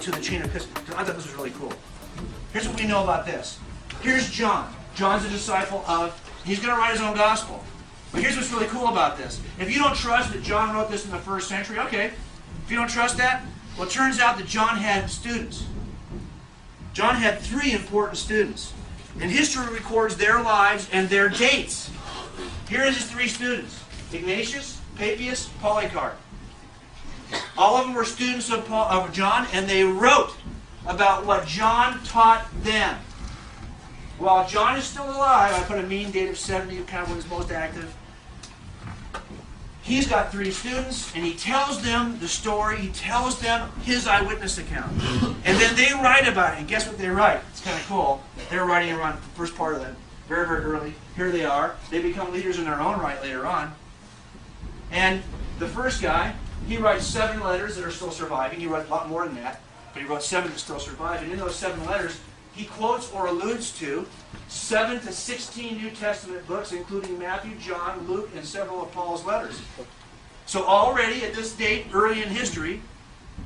to the chain of epistles. I thought this was really cool. Here's what we know about this. Here's John. John's a disciple of, he's going to write his own gospel. But here's what's really cool about this. If you don't trust that John wrote this in the 1st century, okay. If you don't trust that, well, it turns out that John had students. John had 3 important students. And history records their lives and their dates. Here is his 3 students. Ignatius, Papias, Polycarp. All of them were students of John, and they wrote about what John taught them. While John is still alive, I put a mean date of 70, kind of when he's most active. He's got 3 students, and he tells them the story. He tells them his eyewitness account. And then they write about it. And guess what they write? It's kind of cool. They're writing around the first part of it, very, very early. Here they are. They become leaders in their own right later on. And the first guy, he writes 7 letters that are still surviving. He wrote a lot more than that, but he wrote 7 that still survive. And in those 7 letters, he quotes or alludes to 7 to 16 New Testament books, including Matthew, John, Luke, and several of Paul's letters. So already at this date, early in history,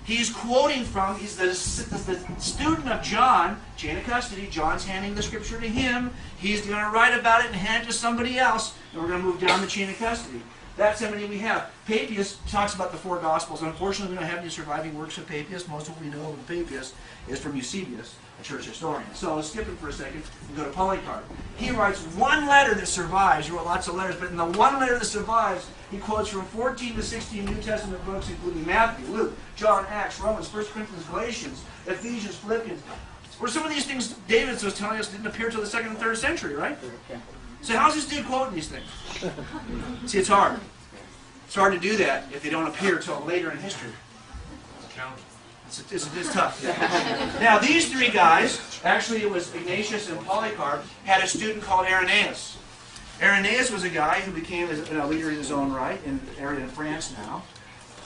he's quoting from, he's the student of John, chain of custody. John's handing the scripture to him. He's going to write about it and hand it to somebody else, and we're going to move down the chain of custody. That's how many we have. Papias talks about the 4 Gospels. Unfortunately, we don't have any surviving works of Papias. Most of what we know of Papias is from Eusebius, a church historian. So let's skip it for a second and go to Polycarp. He writes 1 letter that survives. He wrote lots of letters, but in the 1 letter that survives, he quotes from 14 to 16 New Testament books, including Matthew, Luke, John, Acts, Romans, 1 Corinthians, Galatians, Ephesians, Philippians. Where some of these things David was telling us didn't appear until the 2nd and 3rd century, right? So how's this dude quoting these things? See, it's hard. It's hard to do that if they don't appear until later in history. It's tough. Now, these 3 guys, actually it was Ignatius and Polycarp, had a student called Irenaeus. Irenaeus was a guy who became a leader in his own right in the area in France now.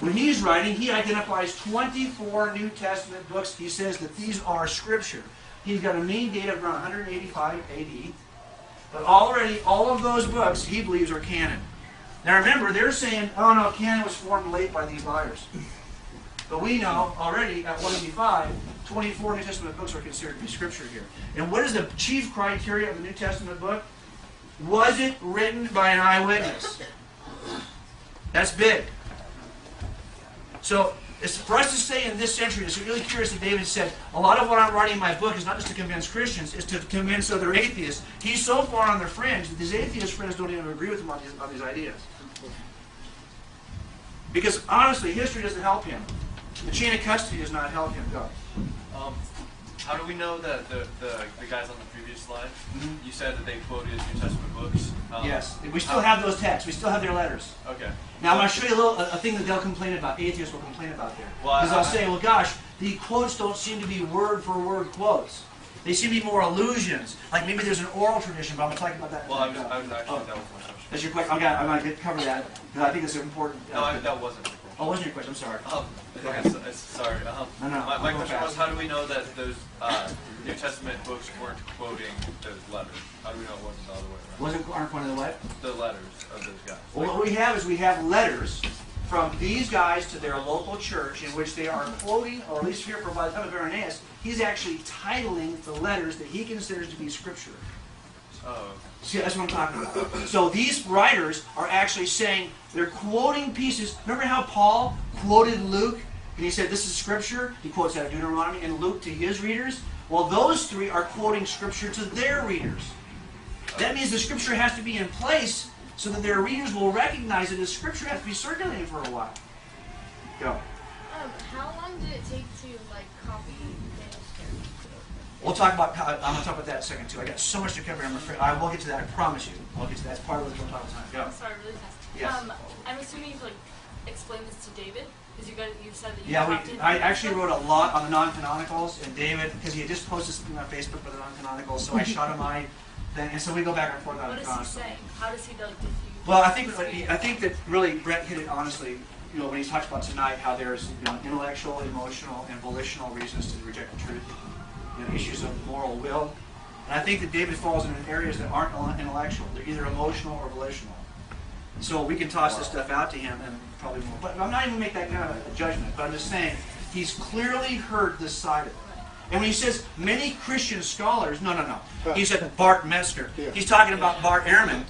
When he's writing, he identifies 24 New Testament books. He says that these are Scripture. He's got a mean date of around 185 AD. But already, all of those books, he believes, are canon. Now remember, they're saying, oh no, canon was formed late by these liars. But we know already, at 185, 24 New Testament books are considered to be Scripture here. And what is the chief criteria of the New Testament book? Was it written by an eyewitness? That's big. So, it's for us to say in this century, it's really curious that David said, a lot of what I'm writing in my book is not just to convince Christians, it's to convince other atheists. He's so far on the fringe that these atheist friends don't even agree with him on these ideas. Because honestly, history doesn't help him. The chain of custody does not help him. Go. How do we know that the guys on the previous slide, you said that they quoted New Testament books? Yes. We still have those texts. We still have their letters. Okay. Now I'm going to show you a thing that they'll complain about. Atheists will complain about there. Because Well, they'll say, well gosh, the quotes don't seem to be word for word quotes. They seem to be more allusions. Like maybe there's an oral tradition, but I'm going to talk about that. Well, I was actually, that was my question. That's your question. Okay, I'm going to cover that because I think it's important. No, that wasn't the question. Oh, wasn't your question? I'm sorry. Okay, sorry. No. My question was, how do we know that those New Testament books weren't quoting those letters? How do we know it wasn't the other way around? Aren't one of the what? The letters of those guys. Well, what we have is we have letters from these guys to their local church in which they are quoting, or at least here for by the time of Irenaeus, he's actually titling the letters that he considers to be Scripture. Oh. See, that's what I'm talking about. So these writers are actually saying, they're quoting pieces. Remember how Paul quoted Luke, and he said, this is Scripture? He quotes out of Deuteronomy and Luke to his readers. Well, those 3 are quoting Scripture to their readers. That means the Scripture has to be in place so that their readers will recognize it as Scripture. It has to be circulating for a while. Go. How long did it take to copy manuscript? We'll talk about. I'm going to talk about that in a second too. I got so much to cover. I'm afraid I will get to that. I promise you. I'll get to that. That's part of what we'll talk about. Go. I'm sorry, really fast. Yes. I'm assuming you've explained this to David because you said that you Yeah, I actually wrote a lot on the non-canonicals, and David, because he had just posted something on Facebook for the non-canonicals, so I shot him my thing, and so we go back and forth on the What is he saying? How does he diffuse? Well, I think that really Brett hit it honestly. When he talks about tonight how there's intellectual, emotional, and volitional reasons to reject the truth. Issues of moral will. And I think that David falls into areas that aren't intellectual. They're either emotional or volitional. So we can toss this stuff out to him and probably more. But I'm not even going to make that kind of a judgment. But I'm just saying, He's clearly heard this side of it. And when he says many Christian scholars, no. He said Bart Metzger. He's talking about Bart Ehrman,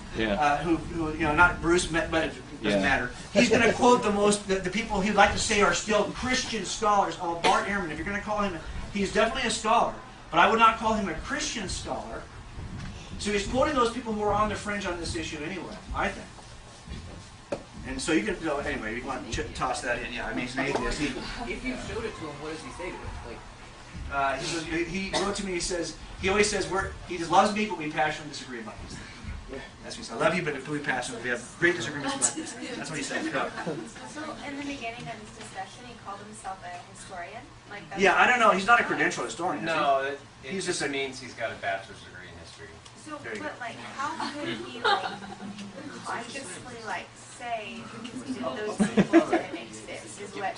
who not Bruce, but it doesn't matter. He's going to quote the people he'd like to say are still Christian scholars. Oh, Bart Ehrman, if you're going to call him, he's definitely a scholar. But I would not call him a Christian scholar. So he's quoting those people who are on the fringe on this issue anyway, I think. And so you can, anyway, you want to toss that in. Yeah, I mean, he's an atheist. If you showed it to him, what does he say to it? He wrote to me, he always says, he just loves me, but we passionately disagree about these things. That's what he said. I love you, but we passionately, we have great disagreements about these things. That's what he said. So in the beginning of this discussion, he called himself a historian? Yeah, I don't know. He's not a credentialed historian. No, it he's just means he's got a bachelor's degree in history. So, but how could he consciously say that those people didn't exist? Is what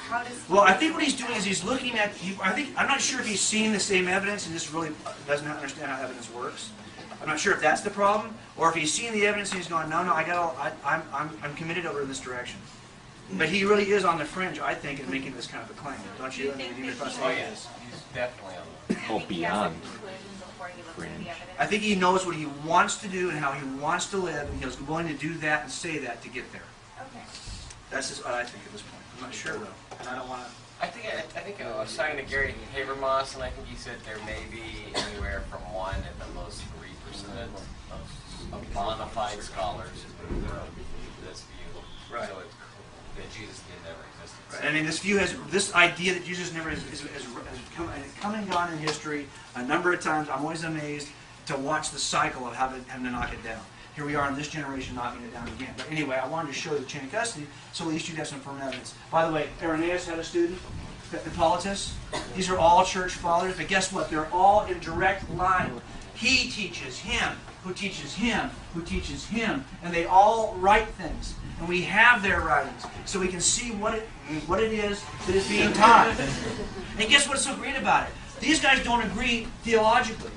how does? Well, I think what he's doing is he's looking at. I'm not sure if he's seeing the same evidence and just really doesn't understand how evidence works. I'm not sure if that's the problem, or if he's seeing the evidence and he's going, no, I'm committed over in this direction. But he really is on the fringe, I think, in making this kind of a claim, don't you? Oh yes, he's definitely on the beyond. I think he knows what he wants to do and how he wants to live, and he's willing to do that and say that to get there. Okay. That's just what I think at this point. I'm not sure though, and I don't want to. I think I was talking to Gary Habermas, and I think he said there may be anywhere from 1 and the most 3% of bona fide scholars who this view. Right. So that Jesus did never exist. Right. I mean, this view has this idea that Jesus never has come and gone in history a number of times. I'm always amazed to watch the cycle of having to knock it down. Here we are in this generation knocking it down again. But anyway, I wanted to show you the chain of custody, so at least you'd have some firm evidence. By the way, Irenaeus had a student, Hippolytus. These are all church fathers, but guess what? They're all in direct line. He teaches him, who teaches him, who teaches him, and they all write things. And we have their writings, so we can see what it is that is being taught. And guess what's so great about it? These guys don't agree theologically.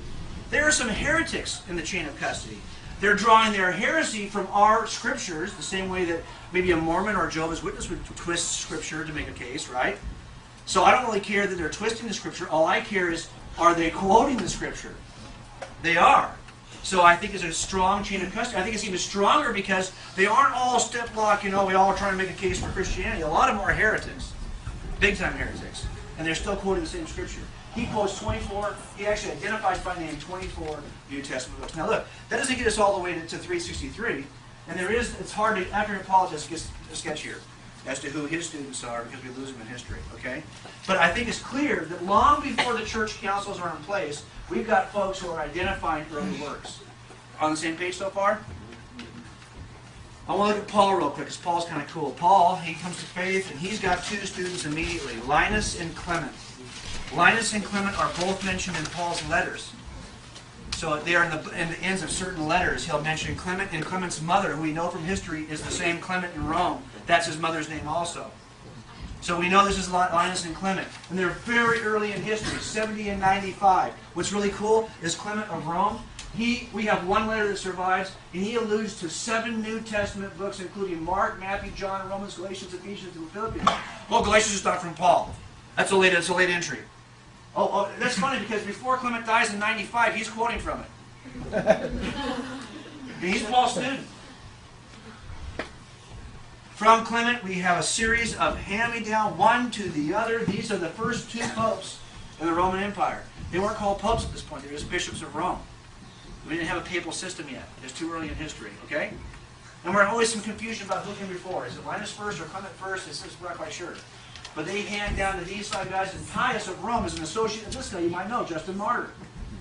There are some heretics in the chain of custody. They're drawing their heresy from our scriptures, the same way that maybe a Mormon or a Jehovah's Witness would twist scripture to make a case, right? So I don't really care that they're twisting the scripture. All I care is, are they quoting the scripture? They are. So I think it's a strong chain of custody. I think it's even stronger because they aren't all step block, we all are trying to make a case for Christianity. A lot of them are heretics, big-time heretics, and they're still quoting the same scripture. He quotes 24, he actually identifies by name 24 New Testament books. Now look, that doesn't get us all the way to 363, and it's hard to, after Hippolytus gets sketchier as to who his students are because we lose them in history, okay? But I think it's clear that long before the church councils are in place, we've got folks who are identifying early works. On the same page so far? I want to look at Paul real quick, because Paul's kind of cool. Paul, he comes to faith, and he's got 2 students immediately, Linus and Clement. Linus and Clement are both mentioned in Paul's letters. So they are in the ends of certain letters. He'll mention Clement, and Clement's mother, who we know from history is the same Clement in Rome. That's his mother's name also. So we know this is Linus and Clement. And they're very early in history, 70 and 95. What's really cool is Clement of Rome. We have one letter that survives, and he alludes to 7 New Testament books, including Mark, Matthew, John, Romans, Galatians, Ephesians, and Philippians. Well, Galatians is not from Paul. That's a late entry. Oh, that's funny because before Clement dies in 95, he's quoting from it. And he's Paul's student. From Clement, we have a series of hand-me-down, one to the other. These are the first 2 popes in the Roman Empire. They weren't called popes at this point. They were just bishops of Rome. We didn't have a papal system yet. It's too early in history, okay? And we're always some confusion about who came before. Is it Linus first or Clement first? We're not quite sure. But they hand down to these 5 guys, and Pius of Rome is an associate of this guy you might know, Justin Martyr.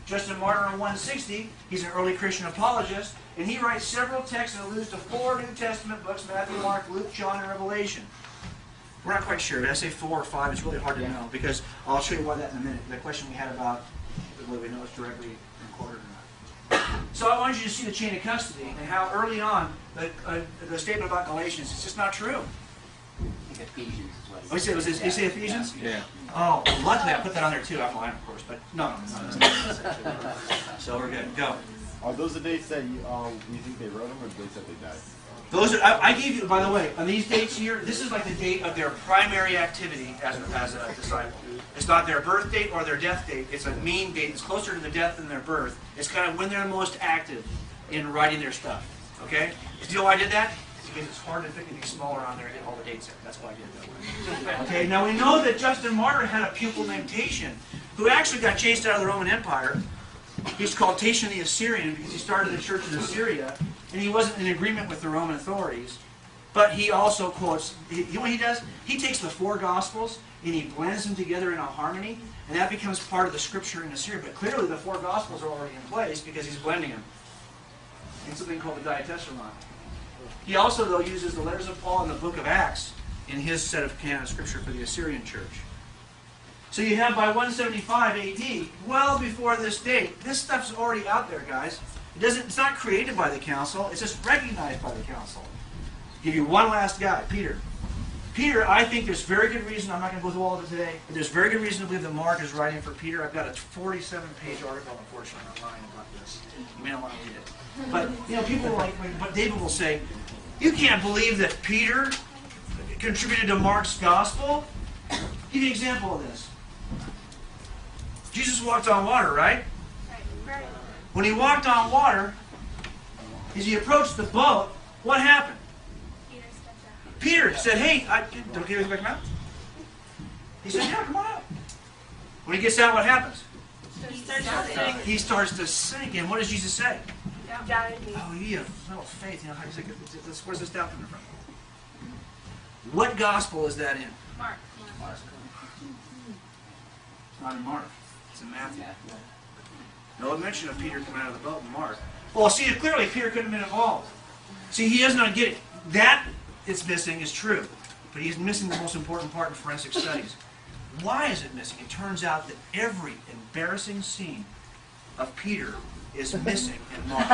Justin Martyr on 160, he's an early Christian apologist, and he writes several texts and alludes to 4 New Testament books, Matthew, Mark, Luke, John, and Revelation. We're not quite sure. Did I say 4 or 5? It's really hard to know, because I'll show you why that in a minute. The question we had about whether we know it's directly recorded or not. So I want you to see the chain of custody, and how early on, the statement about Galatians is just not true. Ephesians is what Oh, you say Ephesians? Yeah. Oh, luckily I put that on there too. I'm lying, of course, but no. So we're good. Go. Are those the dates that you think they wrote them, or the dates that they died? Those are, I gave you, by the way, on these dates here, this is like the date of their primary activity as a disciple. It's not their birth date or their death date. It's a mean date. It's closer to the death than their birth. It's kind of when they're most active in writing their stuff. Okay? Do you know why I did that? Because it's hard to fit anything smaller on there and get all the dates in. That's why I did it that way. Okay, now we know that Justin Martyr had a pupil named Tatian, who actually got chased out of the Roman Empire. He's called Tatian the Assyrian because he started a church in Assyria, and he wasn't in agreement with the Roman authorities. But he also quotes, you know what he does? He takes the four Gospels and he blends them together in a harmony, and that becomes part of the scripture in Assyria. But clearly the four Gospels are already in place because he's blending them in something called the Diatessaron. He also, though, uses the letters of Paul and the book of Acts in his set of canon scripture for the Assyrian church. So you have by 175 AD, well before this date, this stuff's already out there, guys. It's not created by the council, it's just recognized by the council. I'll give you one last guy, Peter. Peter, I think there's very good reason, I'm not going to go through all of it today, but there's very good reason to believe that Mark is writing for Peter. I've got a 47-page article, unfortunately, online about this. You may not want to read it. But, you know, people like, but David will say, you can't believe that Peter contributed to Mark's gospel? I'll give you an example of this. Jesus walked on water, right? Right. When he walked on water, as he approached the boat, what happened? Peter stepped out. Peter said, hey, don't get back out. He said, yeah, come on out. When he gets out, what happens? He starts to sink. And what does Jesus say? Doubted me. Oh, you have little faith. You know, where's this doubt coming from? What gospel is that in? Mark. It's not in Mark. It's in Matthew. No mention of Peter coming out of the boat in Mark. Well, see, clearly Peter couldn't have been involved. See, he does not get it. That it's missing is true, but he's missing the most important part in forensic studies. Why is it missing? It turns out that every embarrassing scene of Peter is missing in Mark.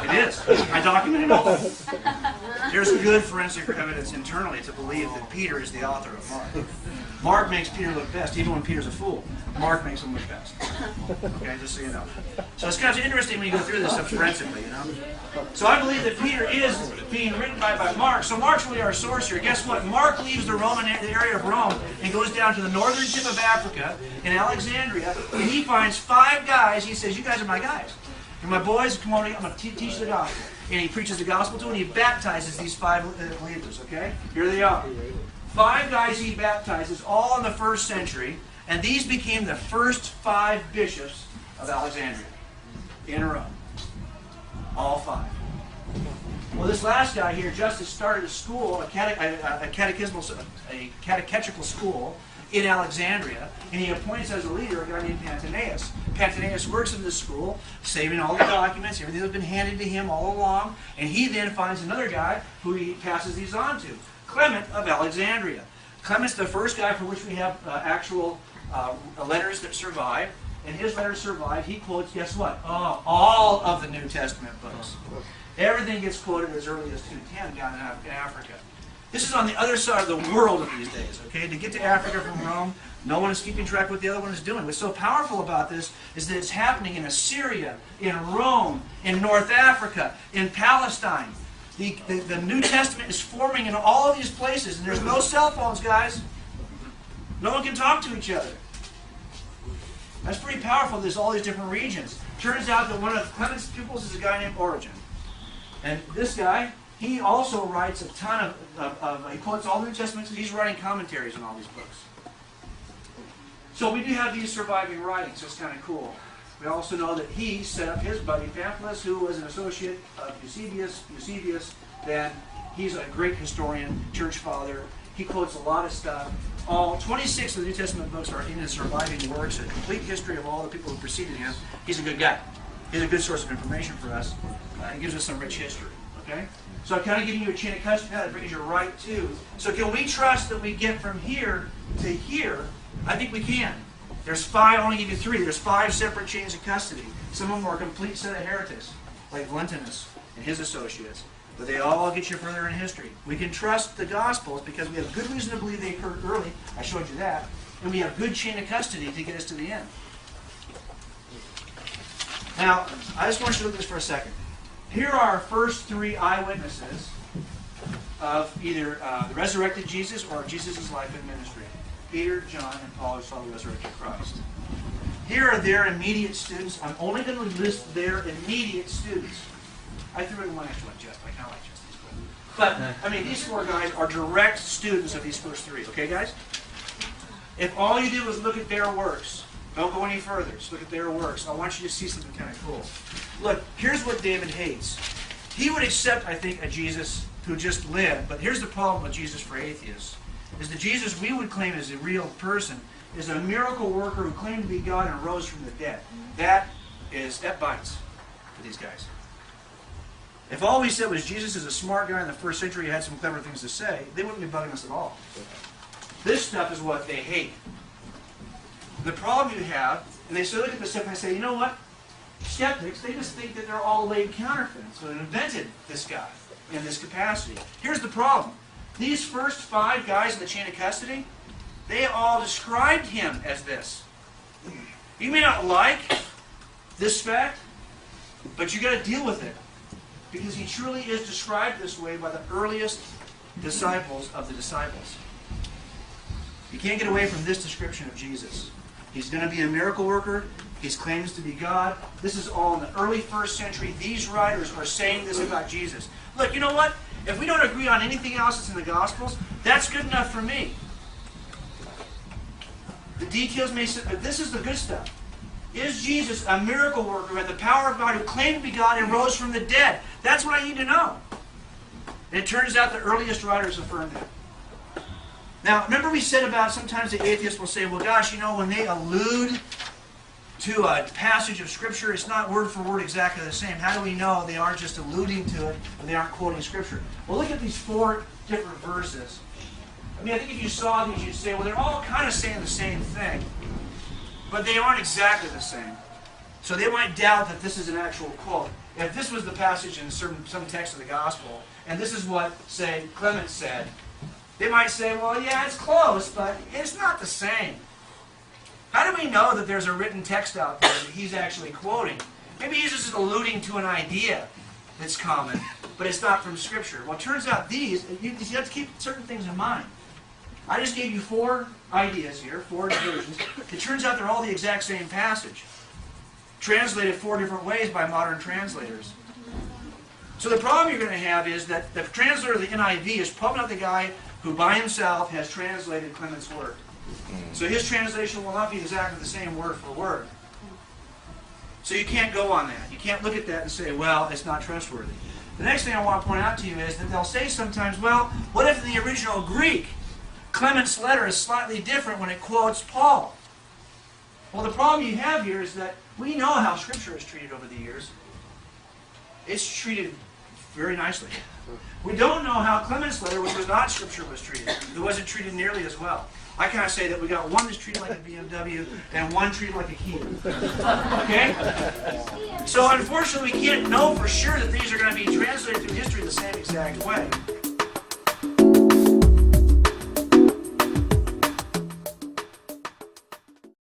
It is. I documented all of it. There's good forensic evidence internally to believe that Peter is the author of Mark. Mark makes Peter look best, even when Peter's a fool. Mark makes him look best. Okay, just so you know. So it's kind of interesting when you go through this stuff forensically, you know. So I believe that Peter is being written by Mark. So Mark's really our source here. Guess what? Mark leaves the area of Rome and goes down to the northern tip of Africa in Alexandria, and he finds 5 guys. He says, you guys are my guys. You're my boys. Come on, I'm going to teach the gospel. And he preaches the gospel to them, and he baptizes these 5 believers, okay? Here they are. 5 guys he baptizes, all in the 1st century, and these became the first 5 bishops of Alexandria in a row. All 5. Well, this last guy here, Justus, started a school, a catechetical school in Alexandria, and he appoints as a leader a guy named Pantaeus. Pantaeus works in this school, saving all the documents, everything that's been handed to him all along, and he then finds another guy who he passes these on to. Clement of Alexandria. Clement's the first guy for which we have actual letters that survive, and his letters survive. He quotes, guess what? All of the New Testament books. Everything gets quoted as early as 210 down in Africa. This is on the other side of the world of these days, okay? To get to Africa from Rome, no one is keeping track of what the other one is doing. What's so powerful about this is that it's happening in Assyria, in Rome, in North Africa, in Palestine. The New Testament is forming in all of these places, and there's no cell phones, guys. No one can talk to each other. That's pretty powerful. There's all these different regions. Turns out that one of Clement's pupils is a guy named Origen. And this guy, he also writes a ton he quotes all the New Testament, and he's writing commentaries on all these books. So we do have these surviving writings, so it's kind of cool. We also know that he set up his buddy Pamphilus, who was an associate of Eusebius. Then he's a great historian, church father. He quotes a lot of stuff. All 26 of the New Testament books are in his surviving works, a complete history of all the people who preceded him. He's a good guy. He's a good source of information for us. He gives us some rich history. Okay? So I'm kind of giving you a chain of custody now that brings you right to. So can we trust that we get from here to here? I think we can. There's 5, I only give you 3. There's 5 separate chains of custody. Some of them are a complete set of heretics, like Valentinus and his associates. But they all get you further in history. We can trust the Gospels because we have good reason to believe they occurred early. I showed you that. And we have good chain of custody to get us to the end. Now, I just want you to look at this for a second. Here are our first three eyewitnesses of either the resurrected Jesus or Jesus' life and ministry. Peter, John, and Paul, who saw the resurrected Christ. Here are their immediate students. I'm only going to list their immediate students. I threw in one extra one, Jeff. I kind of like Jeff. But, I mean, these four guys are direct students of these first three. Okay, guys? If all you do is look at their works, don't go any further. Just look at their works. I want you to see something kind of cool. Look, here's what David hates. He would accept, I think, a Jesus who just lived. But here's the problem with Jesus for atheists. Is the Jesus we would claim is a real person is a miracle worker who claimed to be God and rose from the dead. That bites for these guys. If all we said was Jesus is a smart guy in the first century who had some clever things to say, they wouldn't be bugging us at all. This stuff is what they hate. The problem you have, and they look at this stuff and they say, you know what? Skeptics, they just think that they're all laid counterfeits. So they invented this guy in this capacity. Here's the problem. These first five guys in the chain of custody, they all described him as this. You may not like this fact, but you got to deal with it. Because he truly is described this way by the earliest disciples of the disciples. You can't get away from this description of Jesus. He's going to be a miracle worker. He claims to be God. This is all in the early first century. These writers are saying this about Jesus. Look, you know what? If we don't agree on anything else that's in the Gospels, that's good enough for me. The details may sit, but this is the good stuff. Is Jesus a miracle worker who had the power of God, who claimed to be God and rose from the dead? That's what I need to know. And it turns out the earliest writers affirmed that. Now, remember we said about sometimes the atheists will say, well, gosh, you know, when they allude to a passage of Scripture, it's not word for word exactly the same. How do we know they aren't just alluding to it and they aren't quoting Scripture? Well, look at these four different verses. I mean, I think if you saw these, you'd say, well, they're all kind of saying the same thing. But they aren't exactly the same. So they might doubt that this is an actual quote. If this was the passage in some text of the Gospel, and this is what, say, Clement said, they might say, well, yeah, it's close, but it's not the same. How do we know that there's a written text out there that he's actually quoting? Maybe he's just alluding to an idea that's common, but it's not from Scripture. Well, it turns out you have to keep certain things in mind. I just gave you four ideas here, four versions. It turns out they're all the exact same passage, translated four different ways by modern translators. So the problem you're going to have is that the translator of the NIV is probably not the guy who by himself has translated Clement's work. So his translation will not be exactly the same word for word. So you can't go on that. You can't look at that and say, well, it's not trustworthy. The next thing I want to point out to you is that they'll say sometimes, well, what if in the original Greek, Clement's letter is slightly different when it quotes Paul? Well, the problem you have here is that we know how Scripture is treated over the years. It's treated very nicely. We don't know how Clement's letter, which was not Scripture, was treated. It wasn't treated nearly as well. I kind of say that we got one that's treated like a BMW and one treated like a Kia. Okay? So unfortunately, we can't know for sure that these are going to be translated through history the same exact way.